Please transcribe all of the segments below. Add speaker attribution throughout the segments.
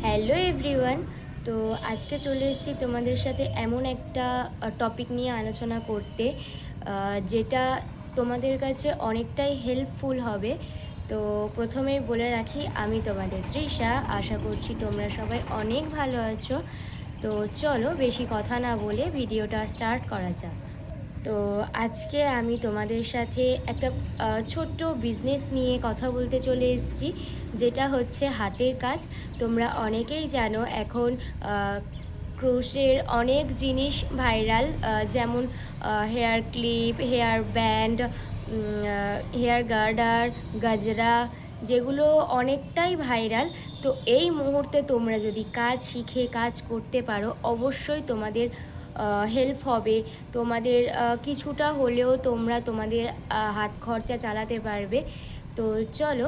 Speaker 1: Hello everyone. তো আজকে চলে এসেছি তোমাদের সাথে এমন একটা টপিক নিয়ে আলোচনা করতে, যেটা তোমাদের কাছে অনেকটাই হেল্পফুল হবে। তো প্রথমেই বলে রাখি, আমি তোমাদের তৃষা। আশা করছি তোমরা সবাই অনেক ভালো আছো। তো চলো বেশি কথা না বলে ভিডিওটা স্টার্ট করা যাক। তো আজকে আমি তোমাদের সাথে একটা ছোট্ট বিজনেস নিয়ে কথা বলতে চলে এসেছি, যেটা হচ্ছে হাতের কাজ। তোমরা অনেকেই জানো এখন ক্রোশের অনেক জিনিস ভাইরাল, যেমন hair clip, hair band, hair garter, গাজরা, যেগুলো অনেকটাই ভাইরাল। তো এই মুহূর্তে তোমরা যদি কাজ শিখে কাজ করতে পারো, অবশ্যই তোমাদের হেল্প হবে। তোমাদের কিছুটা হলেও তোমরা তোমাদের হাত খরচা চালাতে পারবে। তো চলো,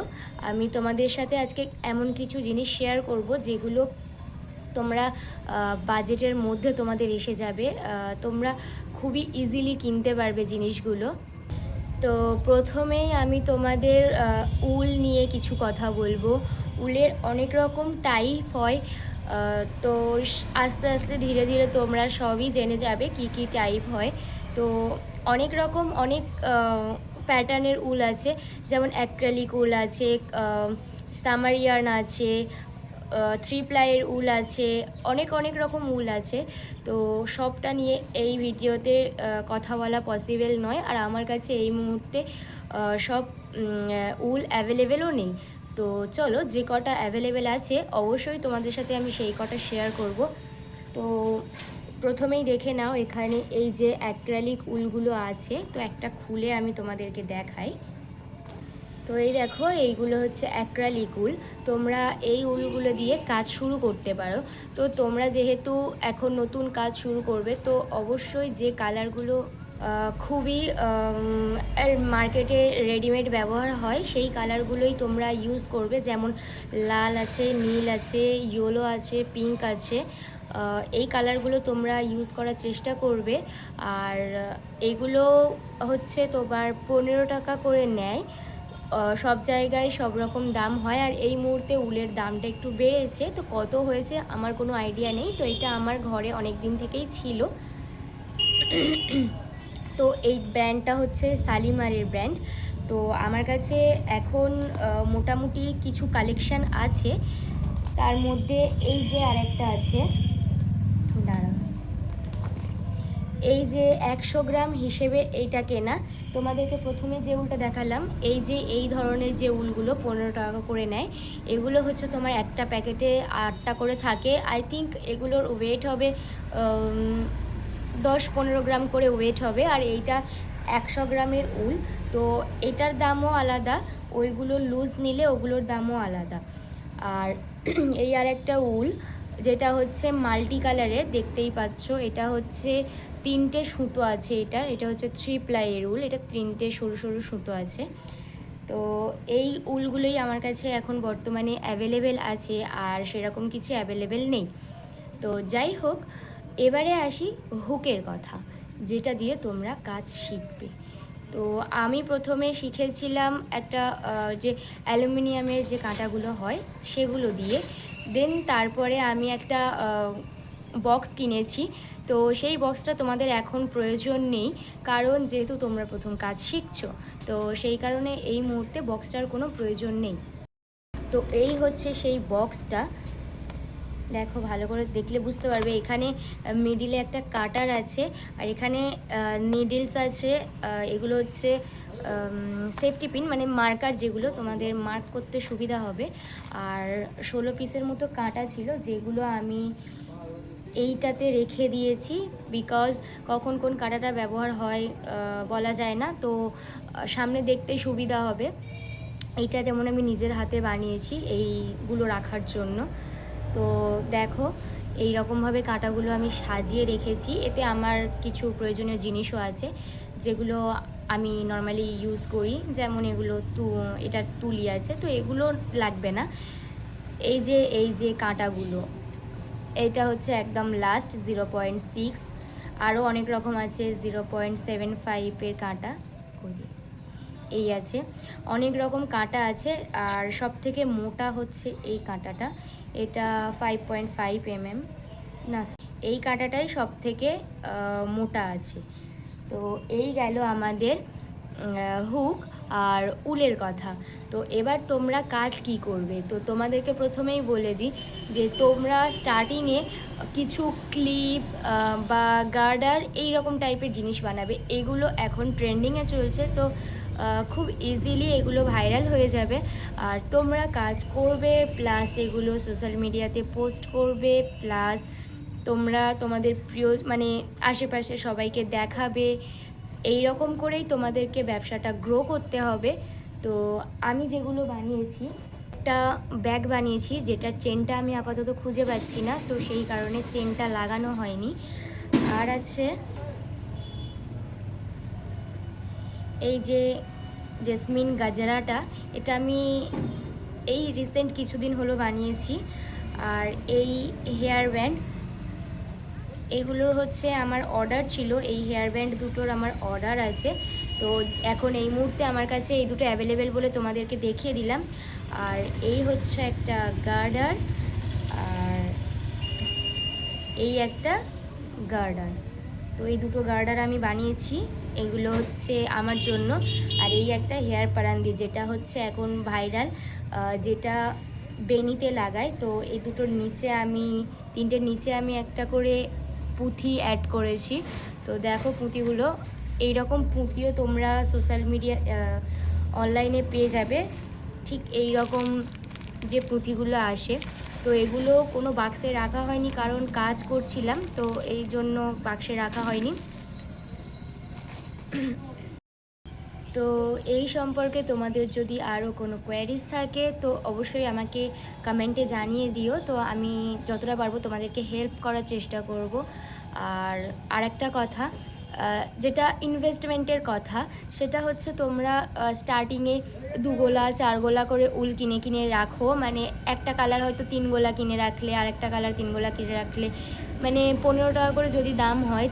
Speaker 1: আমি তোমাদের সাথে আজকে এমন কিছু জিনিস শেয়ার করব যেগুলো তোমরা বাজেটের মধ্যে তোমাদের এসে যাবে। তোমরা খুবই ইজিলি কিনতে পারবে জিনিসগুলো। তো প্রথমেই আমি তোমাদের উল নিয়ে কিছু কথা বলবো। উলের অনেক রকম টাইপ হয়। তো আস্তে আস্তে ধীরে ধীরে তোমরা সবই জেনে যাবে কি কি টাইপ হয়। তো অনেক রকম অনেক প্যাটার্নের উল আছে, যেমন অ্যাক্রেলিক উল আছে, সামার ইয়ার্ন আছে, থ্রি প্লাইয়ের উল আছে, অনেক অনেক রকম উল আছে। তো সবটা নিয়ে এই ভিডিওতে কথা বলা পসিবল নয়, আর আমার কাছে এই মুহূর্তে সব উল অ্যাভেলেবেলও নেই। তো চলো, যে কটা অ্যাভেলেবেল আছে অবশ্যই তোমাদের সাথে আমি সেই কটা শেয়ার করব। তো প্রথমেই দেখে নাও, এখানে এই যে অ্যাক্রেলিক উলগুলো আছে, তো একটা খুলে আমি তোমাদেরকে দেখাই। তো এই দেখো, এইগুলো হচ্ছে অ্যাক্রালিক উল। তোমরা এই উলগুলো দিয়ে কাজ শুরু করতে পারো। তো তোমরা যেহেতু এখন নতুন কাজ শুরু করবে, তো অবশ্যই যে কালারগুলো খুবই মার্কেটে রেডিমেড ব্যবহার হয়, সেই কালারগুলোই তোমরা ইউজ করবে। যেমন লাল আছে, নীল আছে, ইয়েলো আছে, পিঙ্ক আছে। এই কালারগুলো তোমরা ইউজ করার চেষ্টা করবে। আর এগুলো হচ্ছে তোমার 15 টাকা করে নেয়। সব জায়গায় সব রকম দাম হয়, আর এই মুহূর্তে উলের দামটা একটু বেড়েছে। তো কত হয়েছে আমার কোনো আইডিয়া নেই। তো এটা আমার ঘরে অনেক দিন থেকেই ছিল। তো এই ব্র্যান্ডটা হচ্ছে শালিমারের ব্র্যান্ড। তো আমার কাছে এখন মোটামুটি কিছু কালেকশান আছে। তার মধ্যে এই যে আরেকটা আছে, দাঁড়া, এই যে 100 গ্রাম হিসেবে এইটা কেনা। তোমাদেরকে প্রথমে যে উলটা দেখালাম, এই যে এই ধরনের যে উলগুলো 15 টাকা করে নেয়, এগুলো হচ্ছে তোমার একটা প্যাকেটে 8টা করে থাকে। আই থিঙ্ক এগুলোর ওয়েট হবে 10-15 গ্রাম করে ওয়েট হবে। আর এইটা 100 গ্রামের উল। তো এটার দামও আলাদা, ওইগুলো লুজ নিলে ওগুলোর দামও আলাদা। আর এই আর একটা উল, যেটা হচ্ছে মাল্টি কালারের, দেখতেই পাচ্ছ। এটা হচ্ছে 3টে সুতো আছে। এটা হচ্ছে 3 প্লাইয়ের উল। এটা 3টে সরু সরু সুতো আছে। তো এই উলগুলোই আমার কাছে এখন বর্তমানে অ্যাভেলেবেল আছে, আর সেরকম কিছু অ্যাভেলেবেল নেই। তো যাই হোক, এবারে আসি হুকের কথা, যেটা দিয়ে তোমরা কাজ শিখবে। তো আমি প্রথমে শিখেছিলাম একটা যে অ্যালুমিনিয়ামের যে কাঁটাগুলো হয় সেগুলো দিয়ে। দেন তারপরে আমি একটা বক্স কিনেছি। তো সেই বক্সটা তোমাদের এখন প্রয়োজন নেই, কারণ যেহেতু তোমরা প্রথম কাজ শিখছো, তো সেই কারণে এই মুহূর্তে বক্সটার কোনো প্রয়োজন নেই। তো এই হচ্ছে সেই বক্সটা। দেখো, ভালো করে দেখলে বুঝতে পারবে, এখানে মিডিলে একটা কাটার আছে, আর এখানে নিডলস আছে। এগুলো হচ্ছে সেফটি পিন, মানে মার্কার, যেগুলো তোমাদের মার্ক করতে সুবিধা হবে। আর 16 পিসের মতো কাঁটা ছিল, যেগুলো আমি এইটাতে রেখে দিয়েছি। বিকজ কখন কোন কাঁটাটা ব্যবহার হয় বলা যায় না। তো সামনে দেখতে সুবিধা হবে। এইটা যেমন আমি নিজের হাতে বানিয়েছি এইগুলো রাখার জন্য। তো দেখো, এই রকমভাবে কাঁটাগুলো আমি সাজিয়ে রেখেছি। এতে আমার কিছু প্রয়োজনীয় জিনিসও আছে, যেগুলো আমি নর্মালি ইউজ করি। যেমন এগুলো এটা তুলি আছে, তো এগুলো লাগবে না। এই যে কাঁটাগুলো, এটা হচ্ছে একদম লাস্ট 0.6। আরও অনেক রকম আছে, 0.75-এর কাঁটা করি, এই আছে। অনেক রকম কাঁটা আছে, আর সব থেকে মোটা হচ্ছে এই কাঁটাটা। এটা 5.5 mm, না এই কাঁটাটাই সব থেকে মোটা আছে। তো এই গেল আমাদের হুক আর উলের কথা। তো এবার তোমরা কাজ কি করবে, তো তোমাদেরকে প্রথমেই বলে দিই যে তোমরা স্টার্টিংয়ে কিছু ক্লিপ বা গার্ডার এই রকম টাইপের জিনিস বানাবে। এগুলো এখন ট্রেন্ডিংয়ে চলছে, তো খুব ইজিলি এগুলো ভাইরাল হয়ে যাবে। আর তোমরা কাজ করবে প্লাস এগুলো সোশ্যাল মিডিয়াতে পোস্ট করবে, প্লাস তোমরা তোমাদের প্রিয় মানে আশেপাশে সবাইকে দেখাবে। এই রকম করেই তোমাদেরকে ব্যবসাটা গ্রো করতে হবে। তো আমি যেগুলো বানিয়েছি, একটা ব্যাগ বানিয়েছি যেটার চেনটা আমি আপাতত খুঁজে পাচ্ছি না, তো সেই কারণে চেনটা লাগানো হয়নি। আর আছে এই যে জেসমিন গাজরাটা, এটা আমি এই রিসেন্ট কিছুদিন হলো বানিয়েছি। আর এই হেয়ার ব্যান্ড, এগুলোর হচ্ছে আমার অর্ডার ছিল, এই হেয়ার ব্যান্ড দুটোর আমার অর্ডার আছে। তো এখন এই মুহূর্তে আমার কাছে এই দুটো অ্যাভেলেবেল বলে তোমাদেরকে দেখিয়ে দিলাম। আর এই হচ্ছে একটা গার্ডার, আর এই একটা গার্ডার। তো এই দুটো গার্ডার আমি বানিয়েছি, এগুলো হচ্ছে আমার জন্য। আর এই একটা হেয়ার পারান্দি, যেটা হচ্ছে এখন ভাইরাল, যেটা বেনিতে লাগায়। তো এই দুটোর নিচে আমি তিনটের নিচে আমি একটা করে পুঁথি অ্যাড করেছি। তো দেখো পুঁথিগুলো, এই রকম পুঁথিও তোমরা সোশ্যাল মিডিয়া অনলাইনে পেয়ে যাবে, ঠিক এই রকম যে পুঁথিগুলো আসে। তো এগুলো কোনো বাক্সে রাখা হয়নি, কারণ কাজ করছিলাম, তো এই জন্য বাক্সে রাখা হয়নি। তো এই সম্পর্কে তোমাদের যদি আরও কোনো কোয়ারিজ থাকে তো অবশ্যই আমাকে কমেন্টে জানিয়ে দিও, তো আমি যতটা পারবো তোমাদেরকে হেল্প করার চেষ্টা করব। আর আরেকটা কথা, যেটা ইনভেস্টমেন্টের কথা, সেটা হচ্ছে তোমরা স্টার্টিংয়ে 2 গোলা 4 গোলা করে উল কিনে কিনে রাখো। মানে একটা কালার হয়তো 3 গোলা কিনে রাখলে, আর একটা কালার 3 গোলা কিনে রাখলে, মানে 15 টাকা করে যদি দাম হয়,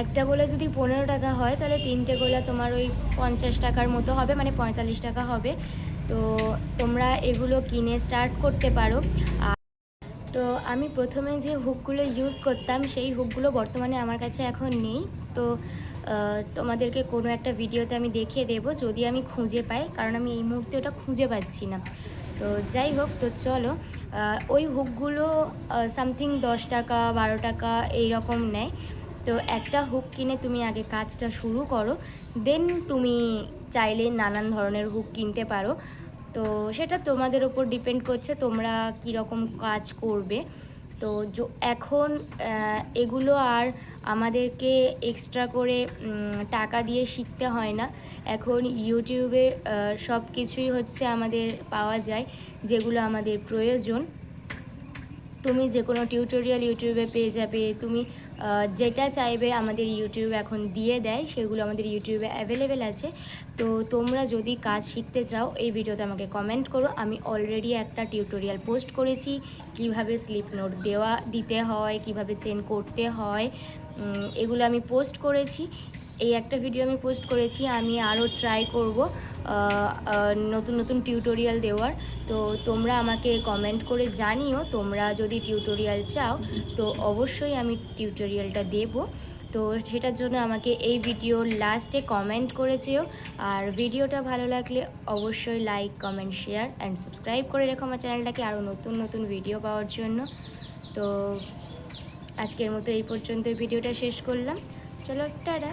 Speaker 1: একটা গোলা যদি 15 টাকা হয়, তাহলে 3টে গোলা তোমার ওই 50 টাকার মতো হবে, মানে 45 টাকা হবে। তো তোমরা এগুলো কিনে স্টার্ট করতে পারো। তো আমি প্রথমে যে হুকগুলো ইউজ করতাম, সেই হুকগুলো বর্তমানে আমার কাছে এখন নেই। তো তোমাদেরকে কোনো একটা ভিডিওতে আমি দেখিয়ে দেবো যদি আমি খুঁজে পাই, কারণ আমি এই মুহূর্তে ওটা খুঁজে পাচ্ছি না। তো যাই হোক, তো চলো, ওই হুকগুলো সামথিং 10 টাকা 12 টাকা এই রকম নেয়। তো একটা হুক কিনে তুমি আগে কাজটা শুরু করো, দেন তুমি চাইলে নানান ধরনের হুক কিনতে পারো। তো সেটা তোমাদের ওপর ডিপেন্ড করছে তোমরা কীরকম কাজ করবে। তো এখন এগুলো আর আমাদেরকে এক্সট্রা করে টাকা দিয়ে শিখতে হয় না। এখন ইউটিউবে সব কিছুই হচ্ছে আমাদের পাওয়া যায়, যেগুলো আমাদের প্রয়োজন। তুমি যে কোনো টিউটোরিয়াল ইউটিউবে পেয়ে যাবে, তুমি যেটা চাইবে আমাদের ইউটিউব এখন দিয়ে দেয়, সেগুলো আমাদের ইউটিউবে অ্যাভেলেবেল আছে। তো তোমরা যদি কাজ শিখতে চাও, এই ভিডিওতে আমাকে কমেন্ট করো। আমি অলরেডি একটা টিউটোরিয়াল পোস্ট করেছি, কিভাবে স্লিপ নোট দিতে হয়, কিভাবে চেন করতে হয়, এগুলো আমি পোস্ট করেছি। এই একটা ভিডিও আমি পোস্ট করেছি, আমি আরও ট্রাই করব নতুন নতুন টিউটোরিয়াল দেওয়ার। তো তোমরা আমাকে কমেন্ট করে জানিও তোমরা যদি টিউটোরিয়াল চাও, তো অবশ্যই আমি টিউটোরিয়ালটা দেব। তো সেটার জন্য আমাকে এই ভিডিওর লাস্টে কমেন্ট করেছেও। আর ভিডিওটা ভালো লাগলে অবশ্যই like, comment, share and subscribe করে রেখো আমার চ্যানেলটাকে আরও নতুন নতুন ভিডিও পাওয়ার জন্য। তো আজকের মতো এই পর্যন্ত ভিডিওটা শেষ করলাম। চলো, টাটা।